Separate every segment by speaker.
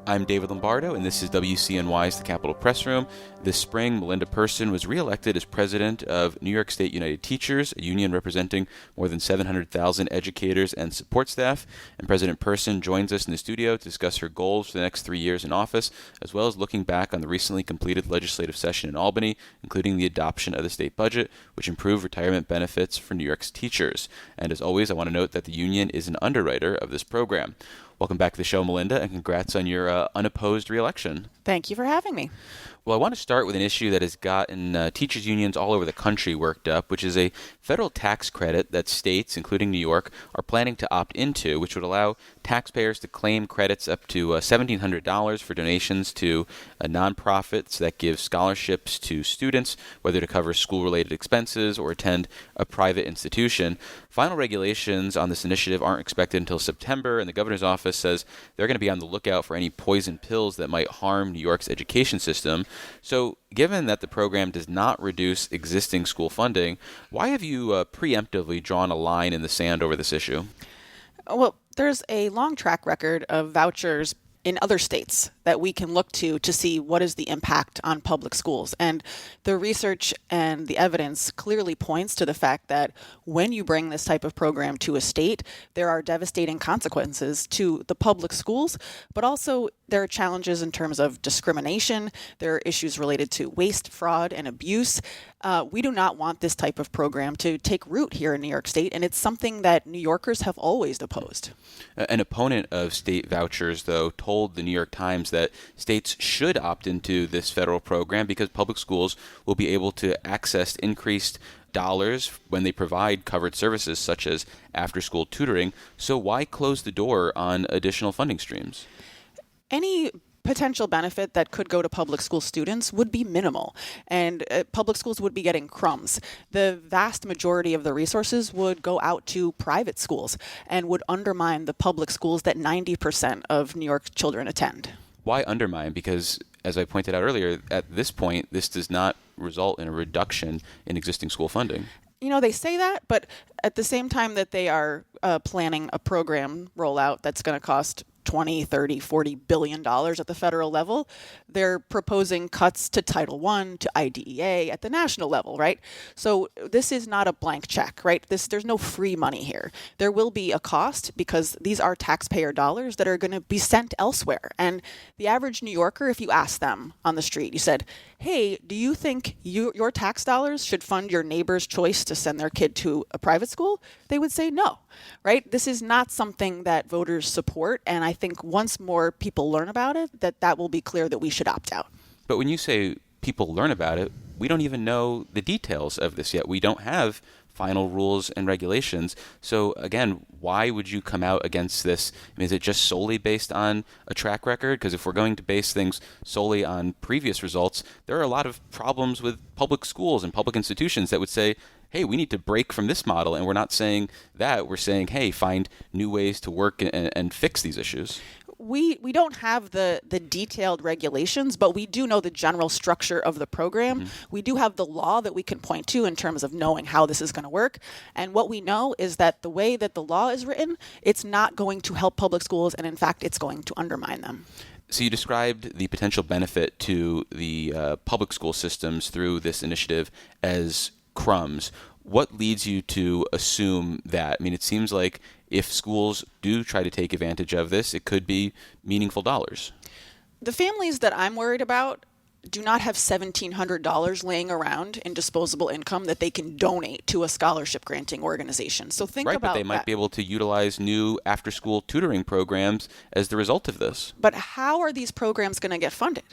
Speaker 1: I'm David Lombardo, and this is WCNY's The Capitol Press Room. This spring, Melinda Person was reelected as president of New York State United Teachers, a union representing more than 700,000 educators and support staff. And President Person joins us in the studio to discuss her goals for the next 3 years in office, as well as looking back on the recently completed legislative session in Albany, including the adoption of the state budget, which improved retirement benefits for New York's teachers. And as always, I want to note that the union is an underwriter of this program. Welcome back to the show, Melinda, and congrats on your unopposed reelection.
Speaker 2: Thank you for having me.
Speaker 1: Well, I want to start with an issue that has gotten teachers' unions all over the country worked up, which is a federal tax credit that states, including New York, are planning to opt into, which would allow taxpayers to claim credits up to $1,700 for donations to nonprofits that give scholarships to students, whether to cover school-related expenses or attend a private institution. Final regulations on this initiative aren't expected until September, and the governor's office says they're going to be on the lookout for any poison pills that might harm New York's education system. So, given that the program does not reduce existing school funding, why have you preemptively drawn a line in the sand over this issue?
Speaker 2: Well, there's a long track record of vouchers in other states that we can look to see what is the impact on public schools. And the research and the evidence clearly points to the fact that when you bring this type of program to a state, there are devastating consequences to the public schools, but also there are challenges in terms of discrimination. There are issues related to waste, fraud, and abuse. We do not want this type of program to take root here in New York State, and it's something that New Yorkers have always opposed.
Speaker 1: An opponent of state vouchers, though, told the New York Times that states should opt into this federal program because public schools will be able to access increased dollars when they provide covered services such as after-school tutoring. So why close the door on additional funding streams?
Speaker 2: Any potential benefit that could go to public school students would be minimal, and public schools would be getting crumbs. The vast majority of the resources would go out to private schools and would undermine the public schools that 90% of New York children attend.
Speaker 1: Why undermine? Because, as I pointed out earlier, at this point, this does not result in a reduction in existing school funding.
Speaker 2: You know, they say that, but at the same time that they are planning a program rollout that's going to cost $20, $30, $40 billion at the federal level, they're proposing cuts to Title I, to IDEA at the national level, right? So this is not a blank check, right? There's no free money here. There will be a cost because these are taxpayer dollars that are going to be sent elsewhere. And the average New Yorker, if you ask them on the street, you said, hey, do you think your tax dollars should fund your neighbor's choice to send their kid to a private school? They would say no, right? This is not something that voters support, and I think once more people learn about it, that will be clear that we should opt out.
Speaker 1: But when you say people learn about it, we don't even know the details of this yet. We don't have final rules and regulations. So again, why would you come out against this? I mean, is it just solely based on a track record? Because if we're going to base things solely on previous results, there are a lot of problems with public schools and public institutions that would say, hey, we need to break from this model. And we're not saying that. We're saying, hey, find new ways to work and fix these issues.
Speaker 2: We don't have the detailed regulations, but we do know the general structure of the program. Mm-hmm. We do have the law that we can point to in terms of knowing how this is going to work. And what we know is that the way that the law is written, it's not going to help public schools, and in fact, it's going to undermine them.
Speaker 1: So you described the potential benefit to the public school systems through this initiative as crumbs. What leads you to assume that? I mean, it seems like if schools do try to take advantage of this, it could be meaningful dollars.
Speaker 2: The families that I'm worried about do not have $1,700 laying around in disposable income that they can donate to a scholarship granting organization. So think about that. Right,
Speaker 1: but they might be able to utilize new after-school tutoring programs as the result of this.
Speaker 2: But how are these programs going to get funded?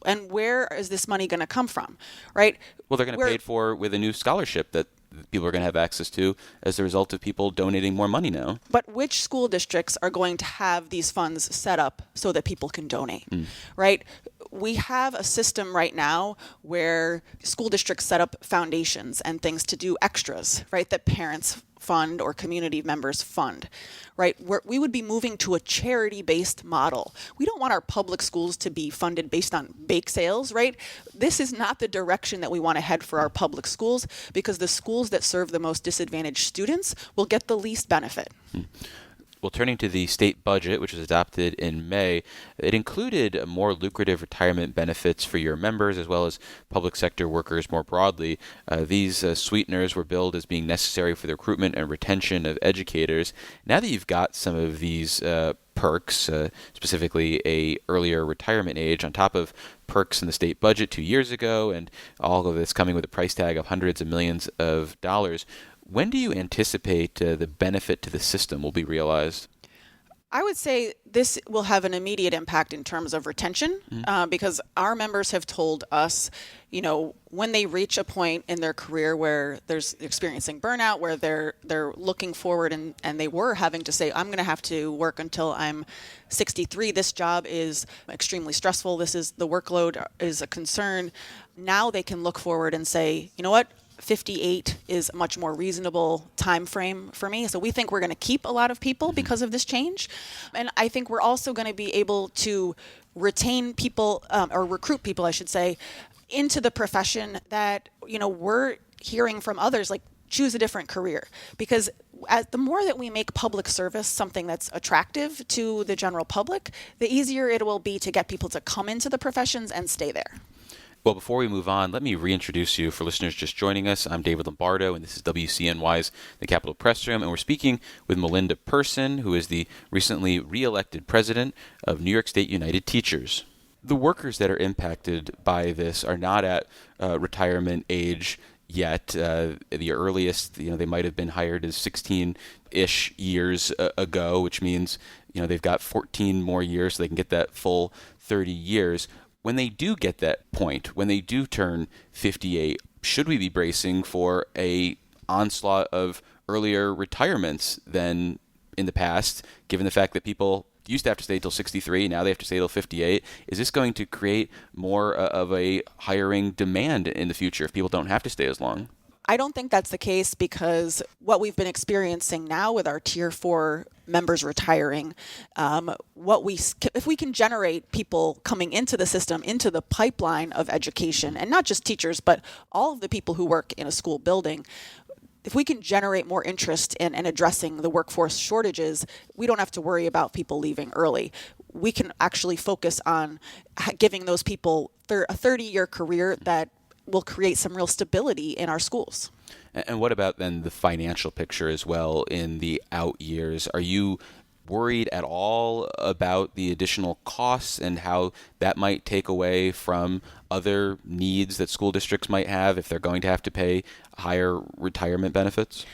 Speaker 2: And where is this money going to come from, right?
Speaker 1: Well, they're going to be paid for with a new scholarship that people are going to have access to as a result of people donating more money now.
Speaker 2: But which school districts are going to have these funds set up so that people can donate, right? We have a system right now where school districts set up foundations and things to do extras, right, that parents fund or community members fund, right? We would be moving to a charity-based model. We don't want our public schools to be funded based on bake sales, right? This is not the direction that we want to head for our public schools, because the schools that serve the most disadvantaged students will get the least benefit.
Speaker 1: Well, turning to the state budget, which was adopted in May, it included more lucrative retirement benefits for your members as well as public sector workers more broadly. These sweeteners were billed as being necessary for the recruitment and retention of educators. Now that you've got some of these perks, specifically a earlier retirement age, on top of perks in the state budget 2 years ago, and all of this coming with a price tag of hundreds of millions of dollars, when do you anticipate the benefit to the system will be realized?
Speaker 2: I would say this will have an immediate impact in terms of retention, because our members have told us, when they reach a point in their career where there's experiencing burnout, where they're looking forward and they were having to say, I'm going to have to work until I'm 63. This job is extremely stressful. The workload is a concern. Now they can look forward and say, you know what? 58 is a much more reasonable time frame for me. So we think we're going to keep a lot of people because of this change. And I think we're also going to be able to retain people, or recruit people, I should say, into the profession that, we're hearing from others, like, choose a different career. Because the more that we make public service something that's attractive to the general public, the easier it will be to get people to come into the professions and stay there.
Speaker 1: Well, before we move on, let me reintroduce you for listeners just joining us. I'm David Lombardo, and this is WCNY's The Capitol Press Room, and we're speaking with Melinda Person, who is the recently re-elected president of New York State United Teachers. The workers that are impacted by this are not at retirement age yet. The earliest, they might have been hired as 16-ish years ago, which means, they've got 14 more years so they can get that full 30 years. When they do get that point, when they do turn 58, should we be bracing for a onslaught of earlier retirements than in the past, given the fact that people used to have to stay till 63, now they have to stay till 58? Is this going to create more of a hiring demand in the future if people don't have to stay as long?
Speaker 2: I don't think that's the case, because what we've been experiencing now with our Tier 4 members retiring, if we can generate people coming into the system, into the pipeline of education, and not just teachers, but all of the people who work in a school building, if we can generate more interest in addressing the workforce shortages, we don't have to worry about people leaving early. We can actually focus on giving those people a 30-year career that will create some real stability in our schools.
Speaker 1: And what about then the financial picture as well in the out years? Are you worried at all about the additional costs and how that might take away from other needs that school districts might have if they're going to have to pay higher retirement benefits?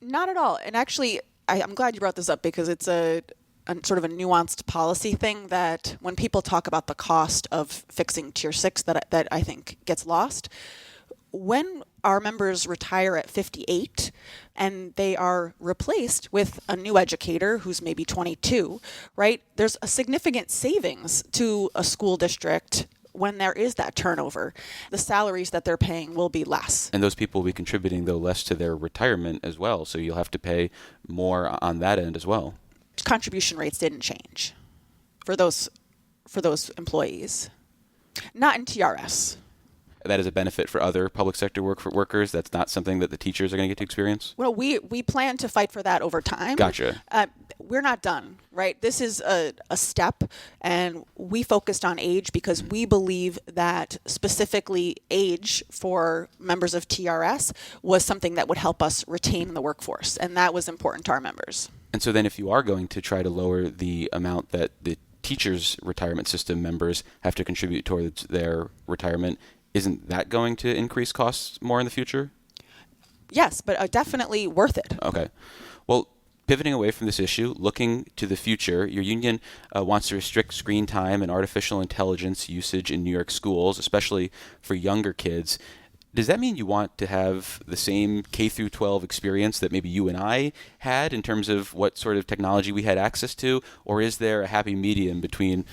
Speaker 2: Not at all. And actually, I'm glad you brought this up, because it's a sort of a nuanced policy thing that when people talk about the cost of fixing Tier 6 that I think gets lost. When our members retire at 58 and they are replaced with a new educator who's maybe 22, right? There's a significant savings to a school district when there is that turnover. The salaries that they're paying will be less.
Speaker 1: And those people will be contributing, though, less to their retirement as well. So you'll have to pay more on that end as well.
Speaker 2: Contribution rates didn't change for those employees. Not in TRS.
Speaker 1: That is a benefit for other public sector workers. That's not something that the teachers are going to get to experience?
Speaker 2: Well, we plan to fight for that over time.
Speaker 1: Gotcha.
Speaker 2: We're not done, right? This is a step, and we focused on age because we believe that specifically age for members of TRS was something that would help us retain the workforce, and that was important to our members.
Speaker 1: And so then if you are going to try to lower the amount that the teachers' retirement system members have to contribute towards their retirement, isn't that going to increase costs more in the future?
Speaker 2: Yes, but definitely worth it.
Speaker 1: Okay. Well, pivoting away from this issue, looking to the future, your union wants to restrict screen time and artificial intelligence usage in New York schools, especially for younger kids. Does that mean you want to have the same K through 12 experience that maybe you and I had in terms of what sort of technology we had access to, or is there a happy medium between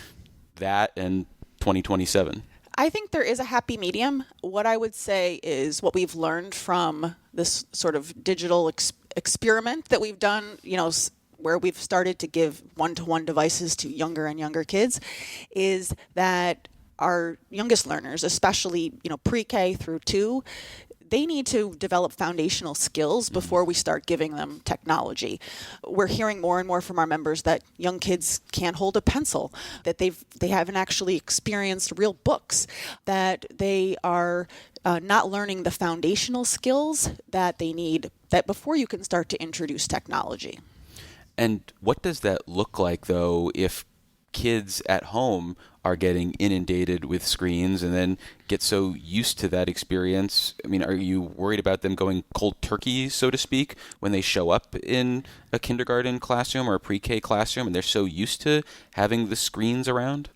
Speaker 1: that and 2027?
Speaker 2: I think there is a happy medium. What I would say is what we've learned from this sort of digital experiment that we've done, where we've started to give one-to-one devices to younger and younger kids, is that our youngest learners, especially pre-K through 2, they need to develop foundational skills before we start giving them technology. We're hearing more and more from our members that young kids can't hold a pencil, that they haven't actually experienced real books, that they are not learning the foundational skills that they need that before you can start to introduce technology.
Speaker 1: And what does that look like, though, if kids at home are getting inundated with screens and then get so used to that experience? I mean, are you worried about them going cold turkey, so to speak, when they show up in a kindergarten classroom or a pre-K classroom and they're so used to having the screens around?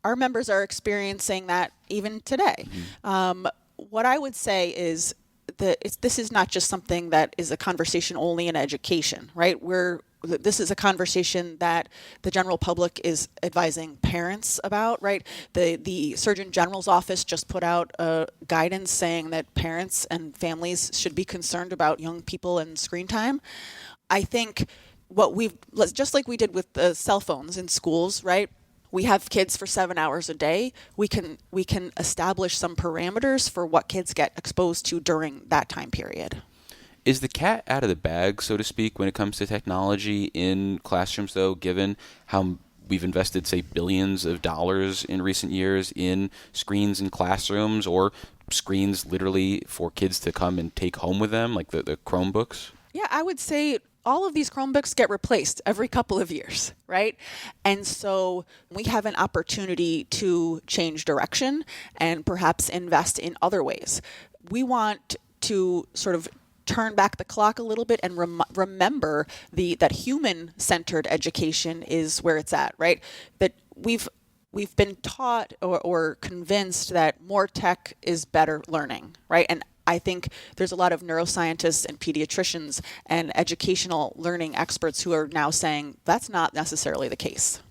Speaker 2: Our members are experiencing that even today. What I would say is that this is not just something that is a conversation only in education, right? This is a conversation that the general public is advising parents about, right? The Surgeon General's office just put out a guidance saying that parents and families should be concerned about young people and screen time. I think just like we did with the cell phones in schools, right? We have kids for 7 hours a day. We can establish some parameters for what kids get exposed to during that time period.
Speaker 1: Is the cat out of the bag, so to speak, when it comes to technology in classrooms, though, given how we've invested, say, billions of dollars in recent years in screens in classrooms, or screens literally for kids to come and take home with them, like the Chromebooks?
Speaker 2: Yeah, I would say all of these Chromebooks get replaced every couple of years, right? And so we have an opportunity to change direction and perhaps invest in other ways. We want to sort of turn back the clock a little bit and remember that human-centered education is where it's at, right? That we've been taught or convinced that more tech is better learning, right? And I think there's a lot of neuroscientists and pediatricians and educational learning experts who are now saying that's not necessarily the case.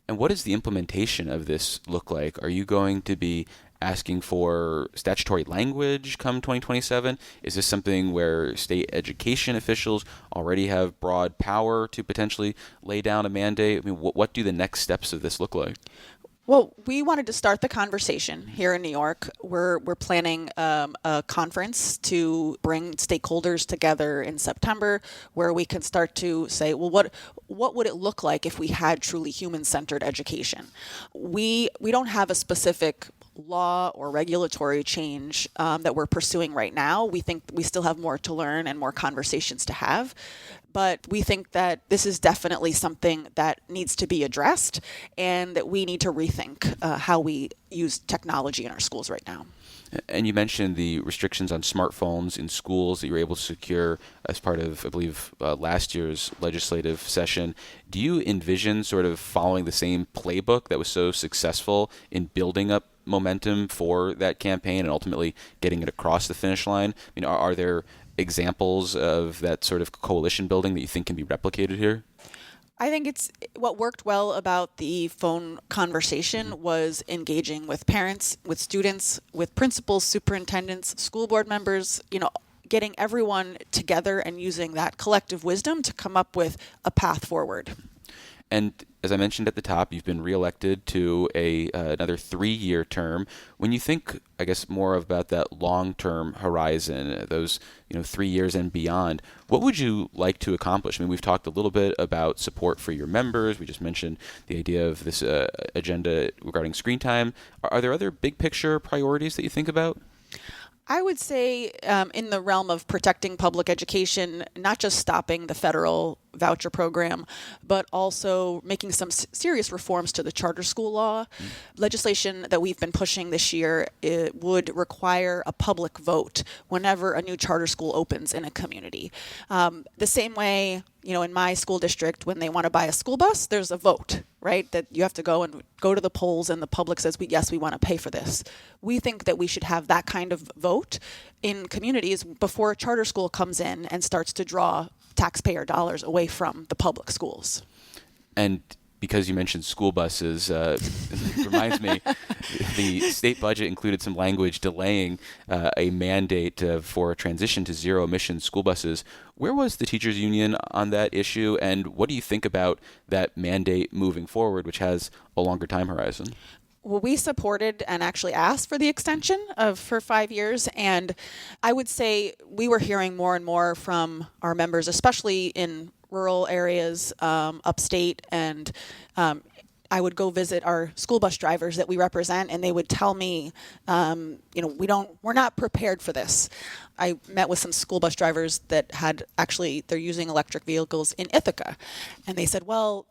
Speaker 1: And what does the implementation of this look like? Are you going to be asking for statutory language come 2027? Is this something where state education officials already have broad power to potentially lay down a mandate? I mean, what do the next steps of this look like?
Speaker 2: Well, we wanted to start the conversation here in New York. We're planning a conference to bring stakeholders together in September, where we can start to say, well, what would it look like if we had truly human-centered education? We don't have a specific law or regulatory change that we're pursuing right now. We think we still have more to learn and more conversations to have. But we think that this is definitely something that needs to be addressed and that we need to rethink how we use technology in our schools right now.
Speaker 1: And you mentioned the restrictions on smartphones in schools that you were able to secure as part of, I believe, last year's legislative session. Do you envision sort of following the same playbook that was so successful in building up momentum for that campaign and ultimately getting it across the finish line? I mean, are there examples of that sort of coalition building that you think can be replicated here?
Speaker 2: I think it's what worked well about the phone conversation was engaging with parents, with students, with principals, superintendents, school board members, getting everyone together and using that collective wisdom to come up with a path forward.
Speaker 1: And as I mentioned at the top, you've been reelected to another 3-year term. When you think, I guess, more about that long-term horizon, those 3 years and beyond, what would you like to accomplish? I mean, we've talked a little bit about support for your members. We just mentioned the idea of this agenda regarding screen time. Are there other big picture priorities that you think about?
Speaker 2: I would say in the realm of protecting public education, not just stopping the federal voucher program, but also making some serious reforms to the charter school law. Legislation that we've been pushing this year, it would require a public vote whenever a new charter school opens in a community. The same way, in my school district, when they want to buy a school bus, there's a vote, right? That you have to go to the polls and the public says, yes, we want to pay for this. We think that we should have that kind of vote in communities before a charter school comes in and starts to draw taxpayer dollars away from the public schools.
Speaker 1: And because you mentioned school buses, it reminds me the state budget included some language delaying a mandate for a transition to zero-emission school buses. Where was the teachers union on that issue, and what do you think about that mandate moving forward, which has a longer time horizon?
Speaker 2: Well, we supported and actually asked for the extension for 5 years. And I would say we were hearing more and more from our members, especially in rural areas, upstate. And I would go visit our school bus drivers that we represent, and they would tell me, we're not prepared for this. I met with some school bus drivers that they're using electric vehicles in Ithaca. And they said, well,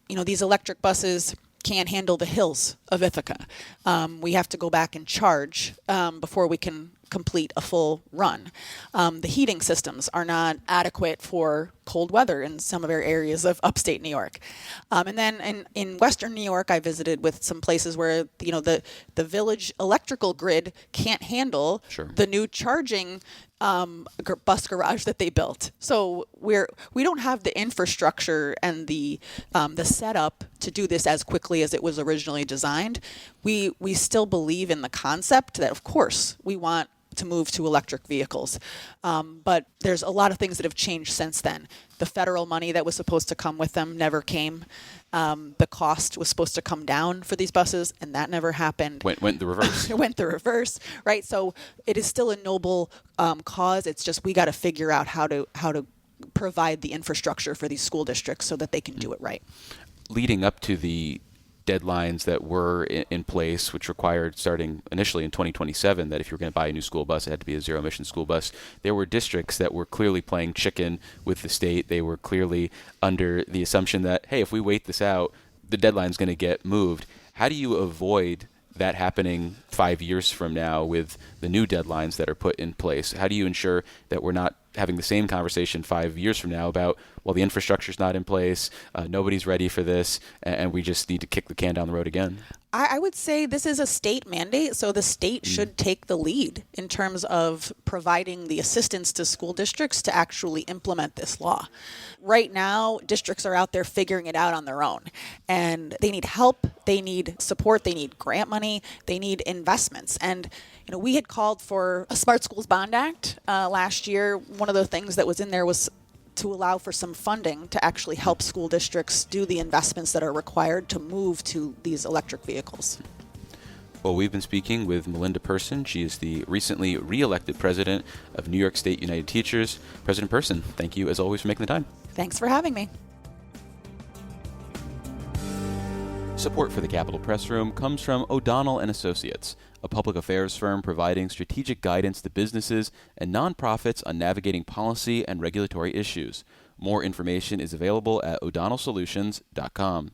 Speaker 2: these electric buses can't handle the hills of Ithaca. We have to go back and charge before we can complete a full run. The heating systems are not adequate for cold weather in some of our areas of upstate New York. And then in western New York, I visited with some places where the village electrical grid can't handle the new charging bus garage that they built. So we don't have the infrastructure and the setup to do this as quickly as it was originally designed. We still believe in the concept that, of course, we want to move to electric vehicles. But there's a lot of things that have changed since then. The federal money that was supposed to come with them never came. The cost was supposed to come down for these buses, and that never happened.
Speaker 1: Went the reverse.
Speaker 2: It went the reverse, right? So it is still a noble cause. It's just we got to figure out how to provide the infrastructure for these school districts so that they can do it right.
Speaker 1: Leading up to the deadlines that were in place, which required starting initially in 2027 that if you were going to buy a new school bus, it had to be a zero-emission school bus. There were districts that were clearly playing chicken with the state. They were clearly under the assumption that, hey, if we wait this out, the deadline's going to get moved. How do you avoid that happening 5 years from now with the new deadlines that are put in place? How do you ensure that we're not having the same conversation 5 years from now about, well, the infrastructure's not in place, nobody's ready for this, and we just need to kick the can down the road again?
Speaker 2: I would say this is a state mandate, so the state should take the lead in terms of providing the assistance to school districts to actually implement this law. Right now, districts are out there figuring it out on their own, and they need help, they need support, they need grant money, they need investments. And we had called for a Smart Schools Bond Act last year. One of the things that was in there was to allow for some funding to actually help school districts do the investments that are required to move to these electric vehicles.
Speaker 1: Well, we've been speaking with Melinda Person. She is the recently re-elected president of New York State United Teachers. President Person, thank you as always for making the time.
Speaker 2: Thanks for having me.
Speaker 1: Support for the Capitol Press Room comes from O'Donnell and Associates, a public affairs firm providing strategic guidance to businesses and nonprofits on navigating policy and regulatory issues. More information is available at o'donnellsolutions.com.